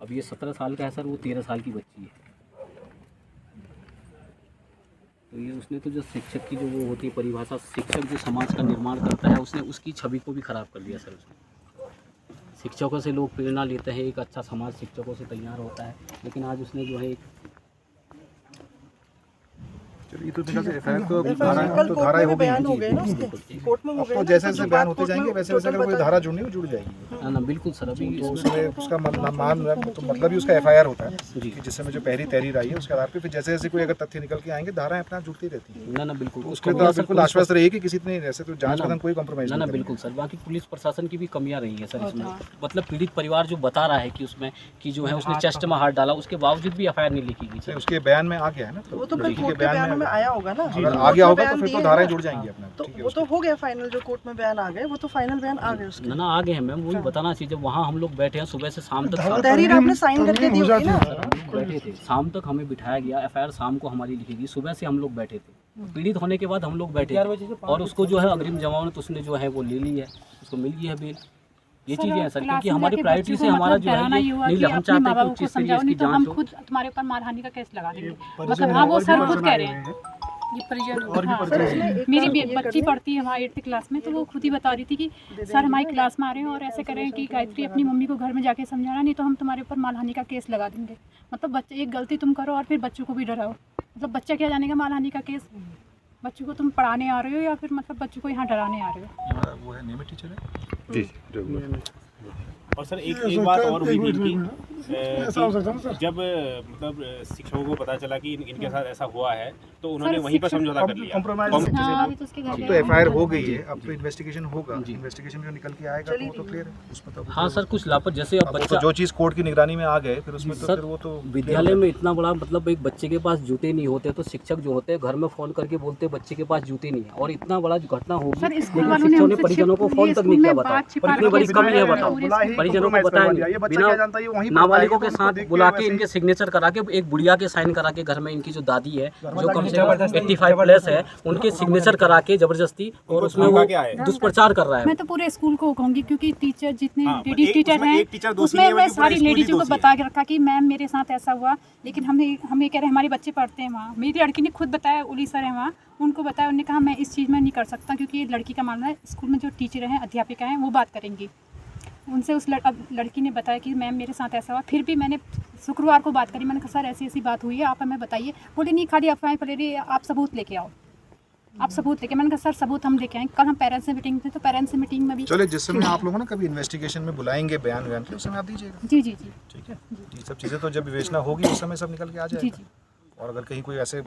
अब ये 17 साल का है सर, वो 13 साल की बच्ची है। तो ये उसने तो जो शिक्षक की जो वो होती है परिभाषा, शिक्षक जो समाज का निर्माण करता है, उसने उसकी छवि को भी ख़राब कर दिया सर उसने। शिक्षकों से लोग प्रेरणा लेते हैं, एक अच्छा समाज शिक्षकों से तैयार होता है, लेकिन आज उसने जो है एक चलिए, तो देखा जाए एफआईआर तो कल धाराएं हो गई बयान हो गए ना उसके, कोर्ट में हो अब गए तो ना, जैसे तो जैसे जो बयान बात होते जाएंगे कोर्ट में वैसे वैसे अगर कोई टोटल धारा जुड़नी हो जुड़ जाएगी। ना बिल्कुल सर। अभी तो उसमें उसका तो मतलब ही उसका एफआईआर होता है जी कि जिसमें जो पहली तहरीर आई है उसके आधार पे फिर जैसे जैसे कोई अगर तथ्य निकल के आएंगे धाराएं अपना जुड़ती रहती हैं। ना बिल्कुल, तो उसके तो आप बिल्कुल आश्वस्त रहिए कि किसी ने ऐसे तो जांच में कोई कॉम्प्रोमाइज ना नहीं बिल्कुल सर। बाकी पुलिस प्रशासन की भी कमियां रही हैं सर इसमें। मतलब पीड़ित परिवार जो बता रहा है कि उसमें कि जो है उसने चेस्ट में हाथ डाला, उसके बावजूद भी एफआईआर नहीं लिखी गई सर। उसके बयान में आ गया है ना, वो तो फिर कोर्ट के बयानों में आया होगा ना, अगर आ गया होगा तो फिर तो धाराएं जुड़ जाएंगी अपना। तो वो तो हो गया फाइनल, जो कोर्ट में बयान आ गए वो तो फाइनल बयान आ गए उसके। ना आ गए हैं मैम, वही बताना चाहिए। जब वहाँ हम लोग बैठे हैं सुबह से शाम तक, तहरीर आपने साइन करके दी होगी ना। बैठे थे शाम तक, हमें बिठाया गया, एफआईआर शाम को हमारी लिखी गई, सुबह से हम लोग बैठे थे। पीड़ित होने के बाद हम लोग बैठे थे और उसको जो है अग्रिम जमानत उसने जो है वो ले ली है, उसको मिल गई है बेल। ये चीज़ें हैं सर, क्योंकि हमारी प्रायोरिटी से हमारा जो है ये नहीं, हम चाहते हैं कि उस चीज़ के लिए इसकी जांच हो। खुद तुम्हारे ऊपर मानहानि का केस लगा देंगे। मतलब हाँ, वो सर खुद कह रहे हैं, ये परिजन। हाँ, मेरी बच्ची पढ़ती है वहाँ 8th क्लास में, तो वो खुद ही बता रही थी कि सर हमारी क्लास में आ रहे हैं और ऐसे कर रहे हैं कि गायत्री अपनी मम्मी को घर में जाके समझाना, नहीं तो हम तुम्हारे ऊपर मानहानि का केस लगा देंगे। मतलब बच्चे, एक गलती तुम करो और फिर बच्चों को भी डराओ। मतलब बच्चा क्या जानेगा मानहानि का केस? बच्चों को तुम पढ़ाने आ रहे हो या फिर मतलब बच्चों को यहाँ डराने आ रहे हो? वो है नियमित टीचर है जी। और सर एक बात और हुई थी कि जब मतलब शिक्षकों को पता चला कि इनके साथ ऐसा हुआ है तो उन्होंने वहीं पर समझौता कर लिया। हाँ, अभी तो उसके घर अब गए तो हैं। एफआईआर हो गई है, अब तो इन्वेस्टिगेशन होगा, इन्वेस्टिगेशन जो निकल के आएगा तो वो तो क्लियर है उसमें। तो हाँ सर, कुछ लापत जैसे अब बच्चा जो चीज़ कोर्ट की निगरानी में आ गए फिर उसमें तो सर, फिर वो तो विद्यालय में इतना बड़ा मतलब एक बच्चे के पास जूते नहीं होते तो शिक्षक जो होते हैं घर में फ़ोन करके बोलते हैं बच्चे के पास जूते नहीं है, और इतना बड़ा जो घटना होगी सर, स्कूल लेकिन वालों ने शिक्षकों ने हमसे परिजनों को फ़ोन तक नहीं किया। बताओ इतनी बड़ी कमी है, बताओ परिजनों को बताया नहीं, बिना नाबालिगों के साथ बुला के इनके सिग्नेचर करा के, एक बुढ़िया के साइन करा के घर में, इनकी जो दादी है जो कम से कम 85 प्लस है, उनके सिग्नेचर करा के जबरदस्ती, और उसमें वो दुष्प्रचार कर रहा है। मैं तो पूरे स्कूल को कहूँगी, क्योंकि टीचर जितने हाँ, लेडीज टीचर उसमें हैं एक टीचर दोषी उसमें नहीं है, मैं बल्कि पूरा सारी स्कूल ही लेडीजों को दोषी है। बता के रखा कि मैम मेरे साथ ऐसा हुआ, लेकिन हमें कह रहे हमारे बच्चे पढ़ते हैं वहाँ। मेरी लड़की ने खुद बताया, उली सर है वहाँ, उनको बताया, उन्होंने कहा मैं इस चीज़ में नहीं कर सकता क्योंकि ये लड़की का मामला है, स्कूल में जो टीचर हैं अध्यापिका हैं वो बात करेंगी उनसे। उस लड़की ने बताया कि मैम मेरे साथ ऐसा हुआ। फिर भी मैंने शुक्रवार को बात करी, मैंने कहा सर ऐसी ऐसी बात हुई है, आप हमें बताइए। बोले नहीं, खाली अफवाहें फैल रही है, आप सबूत लेके आओ, आप सबूत लेके। मैंने कहा सर सबूत हम लेके आए। कल हम पेरेंट्स से मीटिंग थे तो पेरेंट्स से मीटिंग में भी चले जिस समय आप लोगों ने कभी इन्वेस्टिगेशन में बुलाएंगे बयान के उस समय आप दीजिएगा। जी जी जी ठीक है, ये सब चीज़ें तो जब विवेचना होगी उस समय सब निकल के आ जी जाएगा। जी। और अगर कहीं कोई ऐसे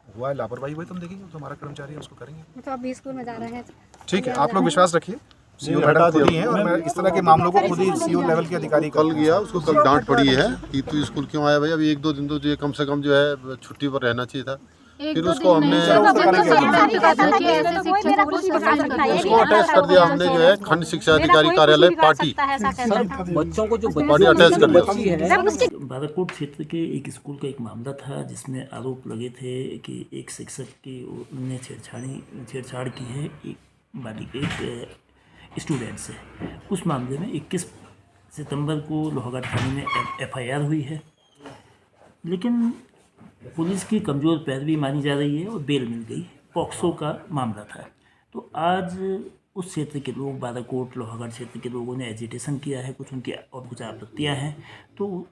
हुआ है, लापरवाही हुई तो हम देखेंगे, तो हमारा कर्मचारी है उसको करेंगे। मतलब अभी स्कूल में जा रहे हैं। ठीक है, आप लोग विश्वास रखिए, सीओ मैडम खुद ही हैं और मैं इस तरह के मामलों को खुद ही सीओ लेवल के अधिकारी कल गया, उसको कल डांट पड़ी है कि तू स्कूल क्यों आया भाई, अभी 1-2 दिन तो जो कम से कम जो है छुट्टी पर रहना चाहिए था। फिर उसको हमने उसको अटैच कर दिया, हमने जो है खंड शिक्षा अधिकारी कार्यालय पार्टी बच्चों को जो पार्टी अटैच कर दिया। बाराकोट क्षेत्र के एक स्कूल का एक मामला था जिसमें आरोप लगे थे कि एक शिक्षक की ने छेड़छाड़ की है एक स्टूडेंट से। उस मामले में 21 सितंबर को लोहागढ़ थाने में एफआईआर हुई है, लेकिन पुलिस की कमज़ोर पैरवी मानी जा रही है और बेल मिल गई। पॉक्सो का मामला था। तो आज उस क्षेत्र के लोग, बाराकोट लोहागढ़ क्षेत्र के लोगों ने एजिटेशन किया है, कुछ आपत्तियां हैं। तो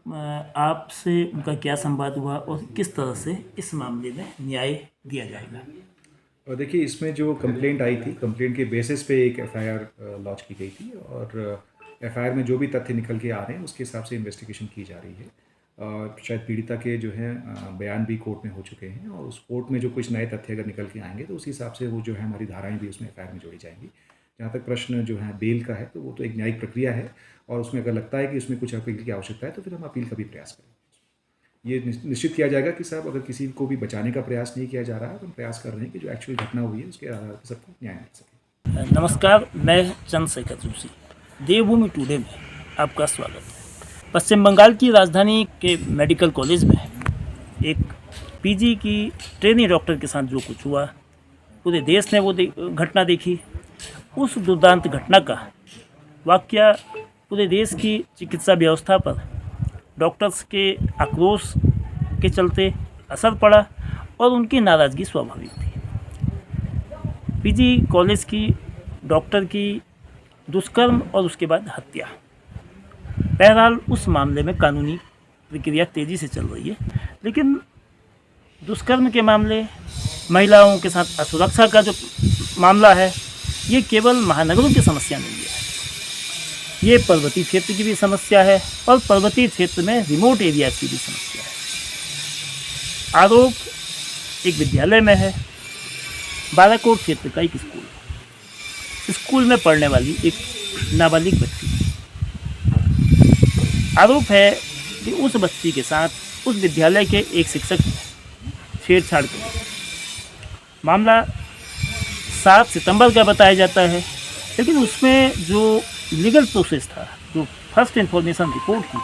आपसे उनका क्या संवाद हुआ और किस तरह से इस मामले में न्याय दिया जाएगा? और देखिए, इसमें जो कंप्लेंट आई थी, कंप्लेंट के बेसिस पे एक एफआईआर लॉन्च की गई थी और एफआईआर में जो भी तथ्य निकल के आ रहे हैं उसके हिसाब से इन्वेस्टिगेशन की जा रही है। शायद पीड़िता के जो है बयान भी कोर्ट में हो चुके हैं और उस कोर्ट में जो कुछ नए तथ्य अगर निकल के आएंगे तो उसी हिसाब से वो जो है हमारी धाराएं भी उसमें एफआईआर में जोड़ी जाएंगी। जहाँ तक प्रश्न जो है बेल का है तो वो तो एक न्यायिक प्रक्रिया है और उसमें अगर लगता है कि उसमें कुछ अपील की आवश्यकता है तो फिर हम अपील का भी प्रयास करेंगे। ये निश्चित किया जाएगा कि साहब अगर किसी को भी बचाने का प्रयास नहीं किया जा रहा है तो हम प्रयास कर रहे हैं कि जो एक्चुअल घटना हुई है उसके आधार पर सबको न्याय मिल सके। नमस्कार, मैं चंद्रशेखर जोशी, देवभूमि टुडे में आपका स्वागत है। पश्चिम बंगाल की राजधानी के मेडिकल कॉलेज में एक पीजी की ट्रेनी डॉक्टर के साथ जो कुछ हुआ, पूरे देश ने वो घटना देखी। उस दुर्दांत घटना का वाकया पूरे देश की चिकित्सा व्यवस्था पर डॉक्टर्स के आक्रोश के चलते असर पड़ा और उनकी नाराज़गी स्वाभाविक थी। पीजी कॉलेज की डॉक्टर की दुष्कर्म और उसके बाद हत्या, बहरहाल उस मामले में कानूनी प्रक्रिया तेज़ी से चल रही है, लेकिन दुष्कर्म के मामले, महिलाओं के साथ असुरक्षा का जो मामला है, ये केवल महानगरों की समस्या नहीं है, ये पर्वतीय क्षेत्र की भी समस्या है और पर्वतीय क्षेत्र में रिमोट एरियाज की भी समस्या है। आरोप एक विद्यालय में है, बालाकोट क्षेत्र का एक स्कूल में पढ़ने वाली एक नाबालिग बच्ची। आरोप है कि उस बच्ची के साथ उस विद्यालय के एक शिक्षक ने छेड़छाड़ की। मामला 7 सितंबर का बताया जाता है, लेकिन उसमें जो लीगल प्रोसेस था, जो फर्स्ट इंफॉर्मेशन रिपोर्ट थी,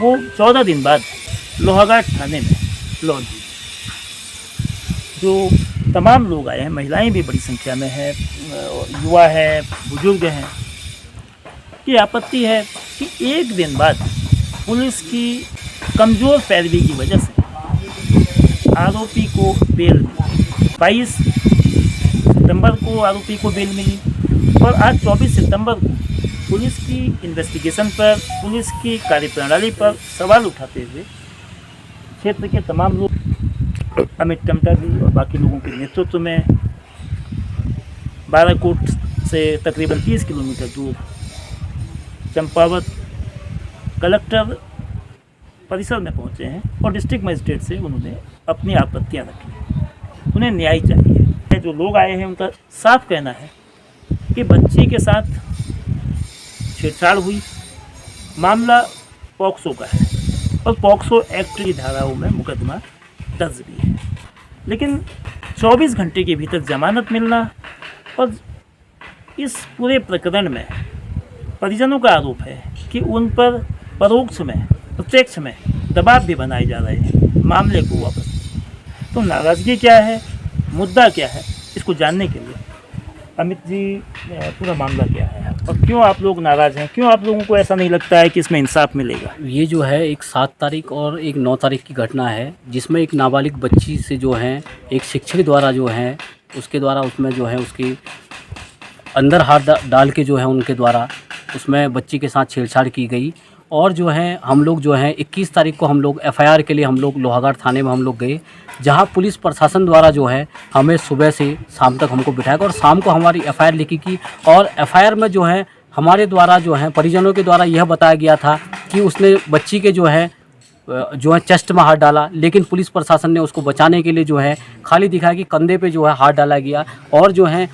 वो 14 दिन बाद लोहाघाट थाने में लॉन्च हुई। जो तमाम लोग आए हैं, महिलाएं भी बड़ी संख्या में हैं, युवा हैं, बुजुर्ग हैं, की आपत्ति है कि एक दिन बाद पुलिस की कमज़ोर पैरवी की वजह से आरोपी को बेल मिली। 22 सितंबर को आरोपी को बेल मिली और आज 24 सितंबर को पुलिस की इन्वेस्टिगेशन पर, पुलिस की कार्यप्रणाली पर सवाल उठाते हुए क्षेत्र के तमाम लोग, अमित टमटा जी और बाकी लोगों के नेतृत्व में बालाकोट से तकरीबन 30 किलोमीटर दूर चंपावत कलेक्टर परिसर में पहुंचे हैं और डिस्ट्रिक्ट मजिस्ट्रेट से उन्होंने अपनी आपत्तियां रखी। उन्हें न्याय चाहिए। जो लोग आए हैं उनका साफ कहना है कि बच्ची के साथ छेड़छाड़ हुई, मामला पॉक्सो का है और पॉक्सो एक्ट की धाराओं में मुकदमा दर्ज भी है, लेकिन 24 घंटे के भीतर जमानत मिलना और इस पूरे प्रकरण में परिजनों का आरोप है कि उन पर परोक्ष में, प्रत्यक्ष में दबाव भी बनाए जा रहे हैं मामले को वापस। तो नाराज़गी क्या है, मुद्दा क्या है, इसको जानने के लिए अमित जी, पूरा मामला क्या है और क्यों आप लोग नाराज़ हैं, क्यों आप लोगों को ऐसा नहीं लगता है कि इसमें इंसाफ मिलेगा? ये जो है एक 7 तारीख और एक 9 तारीख की घटना है, जिसमें एक नाबालिग बच्ची से जो है एक शिक्षक द्वारा जो है उसके द्वारा उसमें जो है उसकी अंदर हाथ डाल के जो है उनके द्वारा उसमें बच्ची के साथ छेड़छाड़ की गई। और जो है हम लोग जो है 21 तारीख को हम लोग एफआईआर के लिए हम लोग लोहाघाट थाने में हम लोग गए, जहां पुलिस प्रशासन द्वारा जो है हमें सुबह से शाम तक हमको बिठाया और शाम को हमारी एफआईआर लिखी की। और एफआईआर में जो है हमारे द्वारा जो है परिजनों के द्वारा यह बताया गया था कि उसने बच्ची के जो है चेस्ट में हाथ डाला, लेकिन पुलिस प्रशासन ने उसको बचाने के लिए जो है खाली दिखाया कि कंधे पे जो है हाथ डाला गया और जो है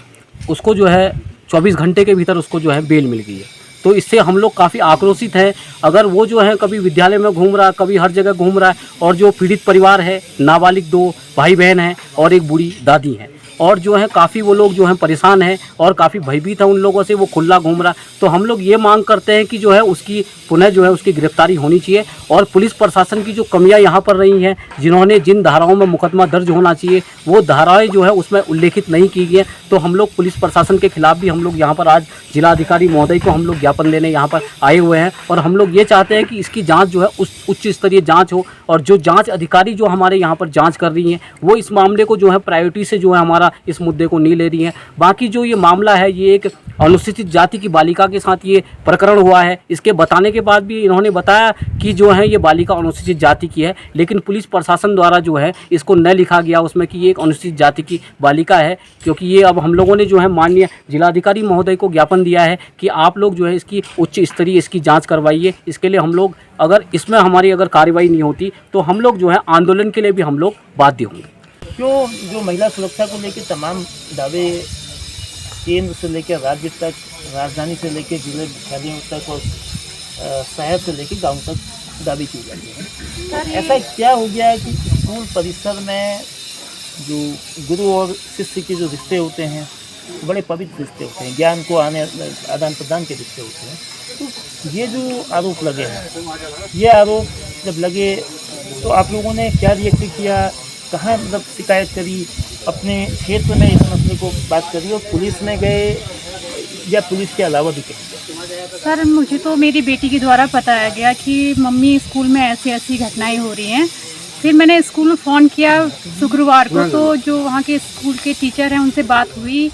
उसको जो है 24 घंटे के भीतर उसको जो है बेल मिल गई है। तो इससे हम लोग काफ़ी आक्रोशित हैं। अगर वो जो है कभी विद्यालय में घूम रहा है, कभी हर जगह घूम रहा है, और जो पीड़ित परिवार है, नाबालिग 2 भाई बहन हैं और एक बूढ़ी दादी हैं, और जो है काफ़ी वो लोग जो हैं परेशान हैं और काफ़ी भयभीत है उन लोगों से, वो खुला घूम रहा। तो हम लोग ये मांग करते हैं कि जो है उसकी पुनः जो है उसकी गिरफ्तारी होनी चाहिए और पुलिस प्रशासन की जो कमियां यहाँ पर रही हैं, जिन्होंने जिन धाराओं में मुकदमा दर्ज होना चाहिए वो धाराएं जो है उसमें उल्लेखित नहीं की गई, तो हम लोग पुलिस प्रशासन के खिलाफ भी हम लोग यहाँ पर आज जिलाधिकारी महोदय को हम लोग ज्ञापन देने यहाँ पर आए हुए हैं। और हम लोग ये चाहते हैं कि इसकी जाँच जो है उच्च स्तरीय जाँच हो और जो जाँच अधिकारी जो हमारे यहाँ पर जाँच कर रही हैं वो इस मामले को जो है प्रायोरिटी से जो है हमारा इस मुद्दे को नहीं ले रही हैं। बाकी जो ये मामला है ये एक अनुसूचित जाति की बालिका के साथ ये प्रकरण हुआ है। इसके बताने के बाद भी इन्होंने बताया कि जो है ये बालिका अनुसूचित जाति की है, लेकिन पुलिस प्रशासन द्वारा जो है इसको न लिखा गया उसमें कि ये एक अनुसूचित जाति की बालिका है, क्योंकि ये अब हम लोगों ने जो है माननीय जिलाधिकारी महोदय को ज्ञापन दिया है कि आप लोग जो है इसकी उच्च स्तरीय इसकी जाँच करवाइए। इसके लिए हम लोग अगर इसमें हमारी अगर कार्रवाई नहीं होती तो हम लोग जो है आंदोलन के लिए भी हम लोग बाध्य होंगे। क्यों जो महिला सुरक्षा को लेकर तमाम दावे केंद्र से लेकर राज्य तक, राजधानी से लेकर जिले मुख्यालयों तक और शहर से लेकर गांव तक दावे की जाती है, ऐसा क्या हो गया है कि स्कूल परिसर में जो गुरु और शिष्य के जो रिश्ते होते हैं बड़े पवित्र रिश्ते होते हैं, ज्ञान को आदान प्रदान के रिश्ते होते हैं, तो ये जो आरोप लगे हैं, ये आरोप जब लगे तो आप लोगों ने क्या रिएक्ट किया, कहाँ मतलब शिकायत करी, अपने क्षेत्र में इस मसले को बात करी और पुलिस में गए या पुलिस के अलावा भी कहीं? सर मुझे तो मेरी बेटी के द्वारा बताया गया कि मम्मी स्कूल में ऐसी ऐसी घटनाएं हो रही हैं। फिर मैंने स्कूल में फ़ोन किया शुक्रवार को, तो जो वहाँ के स्कूल के टीचर हैं उनसे बात हुई,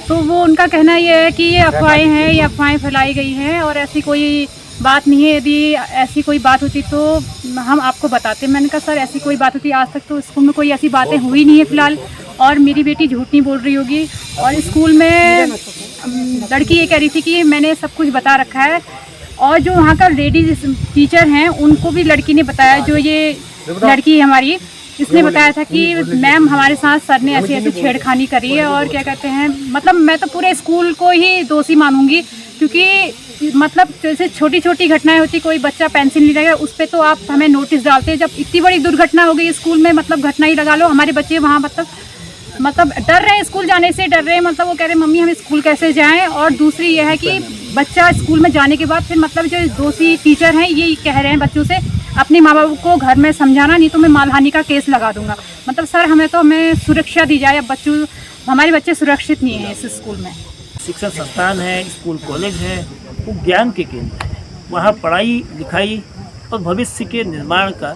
तो वो उनका कहना ये है कि ये अफवाहें हैं, ये अफवाहें फैलाई गई हैं और ऐसी कोई बात नहीं है। यदि ऐसी कोई बात होती तो हम आपको बताते। मैंने कहा सर ऐसी कोई बात होती, आज तक तो स्कूल में कोई ऐसी बातें हुई नहीं है फ़िलहाल, और मेरी बेटी झूठ नहीं बोल रही होगी। और स्कूल में लड़की ये कह रही थी कि मैंने सब कुछ बता रखा है, और जो वहाँ का लेडीज टीचर हैं उनको भी लड़की ने बताया, जो ये लड़की हमारी, इसने बताया था कि मैम हमारे साथ सर ने ऐसी ऐसी छेड़खानी करी है। और क्या कहते हैं, मतलब मैं तो पूरे स्कूल को ही दोषी मानूंगी, क्योंकि मतलब जैसे छोटी छोटी घटनाएं होती, कोई बच्चा पेंसिल नहीं लगेगा उस पर तो आप हमें नोटिस डालते हैं। जब इतनी बड़ी दुर्घटना हो गई स्कूल में, मतलब घटना ही लगा लो, हमारे बच्चे वहाँ मतलब डर रहे हैं, स्कूल जाने से डर रहे हैं। मतलब वो कह रहे हैं मम्मी हम स्कूल कैसे जाएं। और दूसरी यह है कि बच्चा स्कूल में जाने के बाद फिर मतलब जो दोषी टीचर हैं ये कह रहे हैं बच्चों से अपने माँ बाप को घर में समझाना, नहीं तो मैं मानहानि का केस लगा दूंगा। मतलब सर हमें सुरक्षा दी जाए, अब हमारे बच्चे सुरक्षित नहीं हैं इस स्कूल में। शिक्षण संस्थान है, स्कूल कॉलेज है, वो ज्ञान के केंद्र है। वहाँ पढ़ाई लिखाई और भविष्य के निर्माण का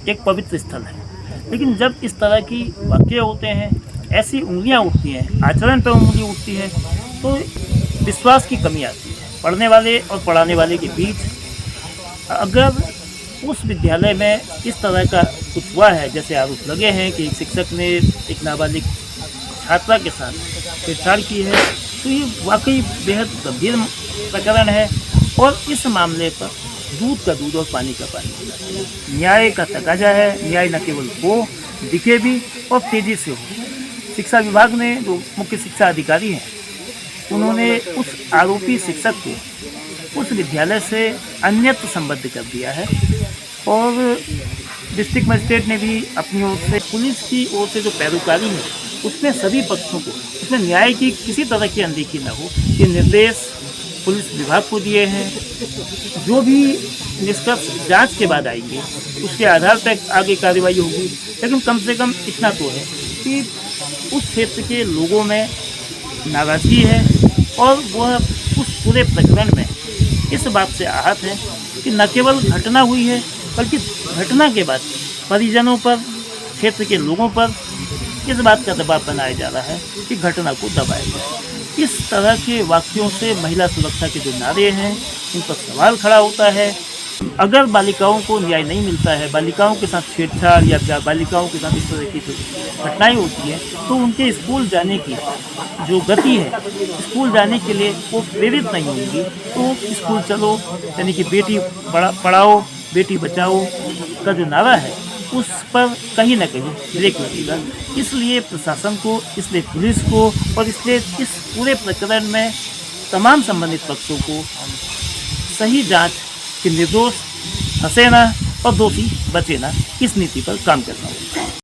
एक पवित्र स्थल है। लेकिन जब इस तरह की वाक़ये होते हैं, ऐसी उंगलियाँ उठती हैं, आचरण पर उंगली उठती है, तो विश्वास की कमी आती है पढ़ने वाले और पढ़ाने वाले के बीच। अगर उस विद्यालय में इस तरह का कुछ हुआ है, जैसे आरोप लगे हैं कि एक शिक्षक ने एक नाबालिग छात्रा के साथ छेड़छाड़ की है, तो ये वाकई बेहद गंभीर प्रकरण है। और इस मामले पर दूध का दूध और पानी का पानी, न्याय का तकाजा है। न्याय न केवल हो, दिखे भी और तेज़ी से हो। शिक्षा विभाग ने जो मुख्य शिक्षा अधिकारी हैं, उन्होंने उस आरोपी शिक्षक को उस विद्यालय से अन्यत्र संबद्ध कर दिया है। और डिस्ट्रिक्ट मजिस्ट्रेट ने भी अपनी ओर से, पुलिस की ओर से जो पैरोकारी है उसमें सभी पक्षों को, उसमें न्याय की किसी तरह की अनदेखी न हो, ये निर्देश पुलिस विभाग को दिए हैं। जो भी निष्कर्ष जांच के बाद आएंगे उसके आधार पर आगे कार्रवाई होगी। लेकिन कम से कम इतना तो है कि उस क्षेत्र के लोगों में नाराज़गी है और वह उस पूरे प्रकरण में इस बात से आहत है कि न केवल घटना हुई है, बल्कि घटना के बाद परिजनों पर, क्षेत्र के लोगों पर इस बात का दबाव बनाया जा रहा है कि घटना को दबाया जाए। इस तरह के वाक्यों से महिला सुरक्षा के जो नारे हैं उन पर सवाल खड़ा होता है। अगर बालिकाओं को न्याय नहीं मिलता है, बालिकाओं के साथ छेड़छाड़ या बालिकाओं के साथ इस तरह की जो घटनाएँ होती हैं, तो उनके स्कूल जाने की जो गति है, स्कूल जाने के लिए वो प्रेरित नहीं होंगी। तो स्कूल चलो, यानी कि बेटी पढ़ाओ बेटी बचाओ का जो नारा है उस पर कहीं ना कहीं ब्रेक लगेगा। इसलिए प्रशासन को, इसलिए पुलिस को और इसलिए इस पूरे प्रकरण में तमाम संबंधित पक्षों को सही जांच कि निर्दोष फंसे ना और दोषी बचे ना, इस नीति पर काम करना होगा।